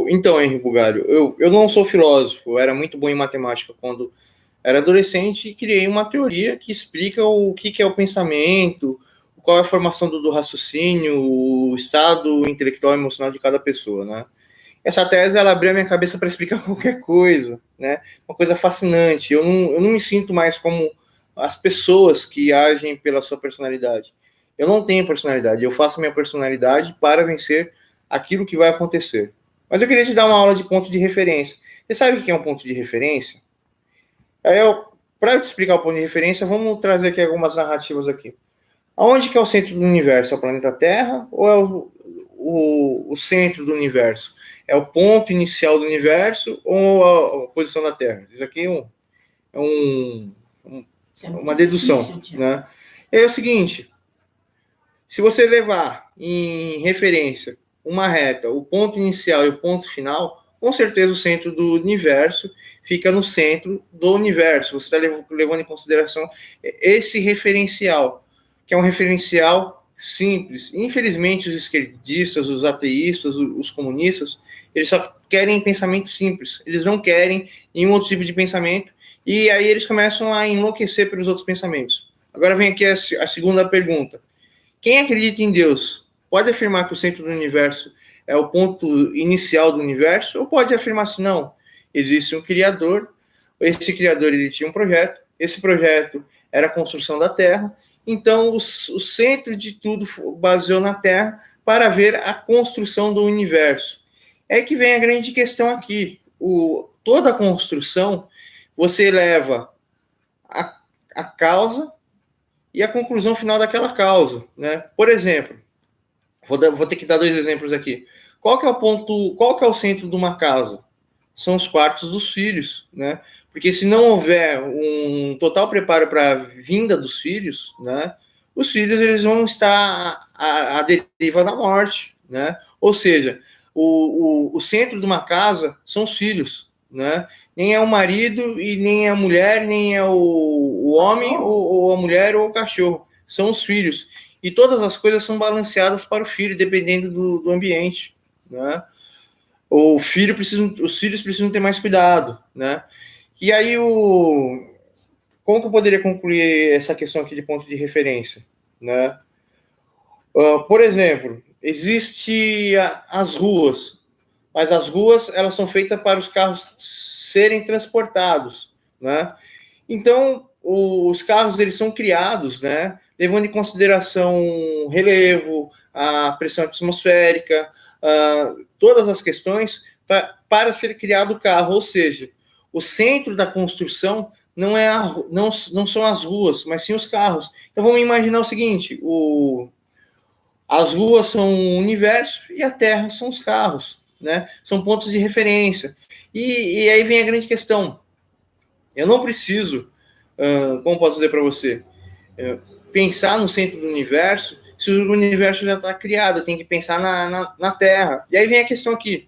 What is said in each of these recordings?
Então, Henri Bugalho, eu não sou filósofo, eu era muito bom em matemática quando era adolescente e criei uma teoria que explica o que é o pensamento, qual é a formação do raciocínio, o estado intelectual e emocional de cada pessoa, né? Essa tese, ela abriu a minha cabeça para explicar qualquer coisa, né? Uma coisa fascinante. Eu não me sinto mais como as pessoas que agem pela sua personalidade. Eu não tenho personalidade, eu faço minha personalidade para vencer aquilo que vai acontecer. Mas eu queria te dar uma aula de ponto de referência. Você sabe o que é um ponto de referência? Para te explicar o ponto de referência, vamos trazer aqui algumas narrativas aqui. Aonde que é o centro do universo? É o planeta Terra ou é o centro do universo? É o ponto inicial do universo ou a posição da Terra? Isso aqui uma dedução, difícil, né? É o seguinte, se você levar em referência uma reta, o ponto inicial e o ponto final, com certeza o centro do universo fica no centro do universo. Você está levando em consideração esse referencial, que é um referencial simples. Infelizmente, os esquerdistas, os ateístas, os comunistas, eles só querem pensamento simples. Eles não querem nenhum outro tipo de pensamento. E aí eles começam a enlouquecer pelos outros pensamentos. Agora vem aqui a segunda pergunta. Quem acredita em Deus pode afirmar que o centro do universo é o ponto inicial do universo? Ou pode afirmar assim, não, existe um criador, esse criador ele tinha um projeto, esse projeto era a construção da Terra, então o centro de tudo baseou na Terra para ver a construção do universo. É que vem a grande questão aqui. Toda a construção, você leva a causa e a conclusão final daquela causa, né? Por exemplo, vou ter que dar 2 exemplos aqui. Qual que é o centro de uma casa? São os quartos dos filhos, né? Porque se não houver um total preparo para a vinda dos filhos, né? Os filhos eles vão estar à deriva da morte, né? Ou seja, o centro de uma casa são os filhos, né? Nem é o marido e nem é a mulher, nem é o homem ou a mulher ou o cachorro. São os filhos. E todas as coisas são balanceadas para o filho, dependendo do ambiente, né? Os filhos precisam ter mais cuidado, né? E aí, como que eu poderia concluir essa questão aqui de ponto de referência, né? Por exemplo, existe as ruas, mas as ruas elas são feitas para os carros serem transportados, né? Então, os carros eles são criados, né, levando em consideração o relevo, a pressão atmosférica, todas as questões para ser criado o carro. Ou seja, o centro da construção não são as ruas, mas sim os carros. Então, vamos imaginar o seguinte, as ruas são o universo e a Terra são os carros, né? São pontos de referência. E aí vem a grande questão. Eu não preciso, como posso dizer para você, pensar no centro do universo se o universo já está criado. Eu tenho que pensar na Terra. E aí vem a questão aqui.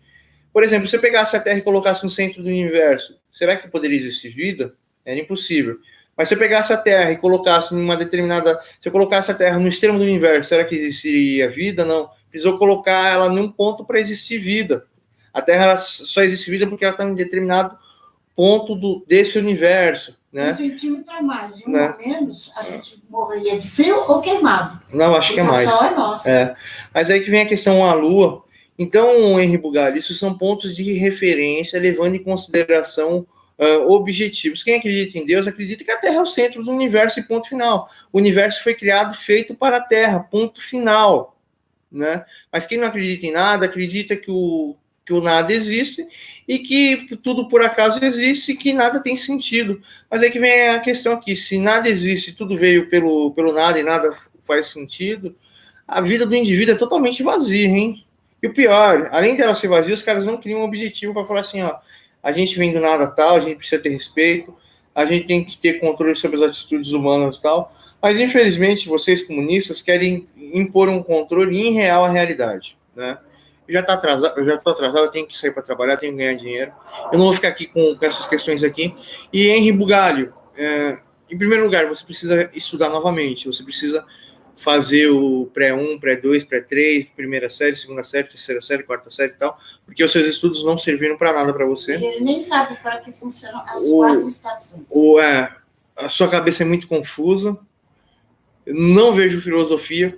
Por exemplo, se eu pegasse a Terra e colocasse no centro do universo, será que poderia existir vida? Era impossível. Mas se eu pegasse a Terra e colocasse numa determinada... Se eu colocasse a Terra no extremo do universo, será que existiria vida? Não. Precisou colocar ela num ponto para existir vida. A Terra só existe vida porque ela está em determinado ponto desse universo. Né? 1 centímetro a mais e 1 a menos, a gente morreria de frio ou queimado. Não, acho que é mais. A é nossa. Mas aí que vem a questão a Lua. Então, Henri Bugalho, isso são pontos de referência, levando em consideração objetivos. Quem acredita em Deus acredita que a Terra é o centro do universo e ponto final. O universo foi criado, feito para a Terra, ponto final. Né? Mas quem não acredita em nada, acredita que o nada existe e que tudo por acaso existe e que nada tem sentido. Mas aí que vem a questão aqui, se nada existe, tudo veio pelo nada e nada faz sentido, a vida do indivíduo é totalmente vazia, hein? E o pior, além de ela ser vazia, os caras não criam um objetivo para falar assim, ó, a gente vem do nada tal, a gente precisa ter respeito, a gente tem que ter controle sobre as atitudes humanas e tal, mas infelizmente vocês comunistas querem impor um controle irreal à realidade, né? Eu já estou atrasado, eu tenho que sair para trabalhar, tenho que ganhar dinheiro. Eu não vou ficar aqui com essas questões aqui. E Henri Bugalho, em primeiro lugar, você precisa estudar novamente, você precisa fazer o pré-1, pré-2, pré-3, primeira série, segunda série, terceira série, quarta série e tal, porque os seus estudos não serviram para nada para você. Ele nem sabe para que funcionam as 4 estações. A sua cabeça é muito confusa. Eu não vejo filosofia.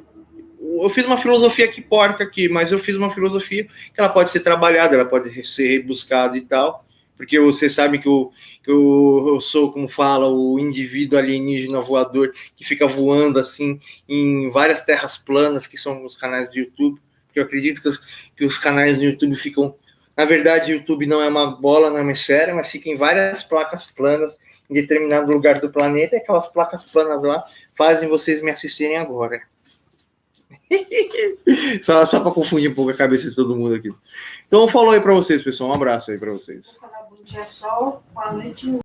Eu fiz uma filosofia que porca aqui, mas eu fiz uma filosofia que ela pode ser trabalhada, ela pode ser rebuscada e tal, porque você sabe que eu sou, como fala, o indivíduo alienígena voador que fica voando assim em várias terras planas, que são os canais do YouTube, porque eu acredito que os canais do YouTube ficam... Na verdade, o YouTube não é uma bola, não é uma esfera, mas fica em várias placas planas em determinado lugar do planeta, e aquelas placas planas lá fazem vocês me assistirem agora. Só para confundir um pouco a cabeça de todo mundo aqui. Então, falou aí para vocês, pessoal. Um abraço aí para vocês. Vou falar bom dia sol, boa noite.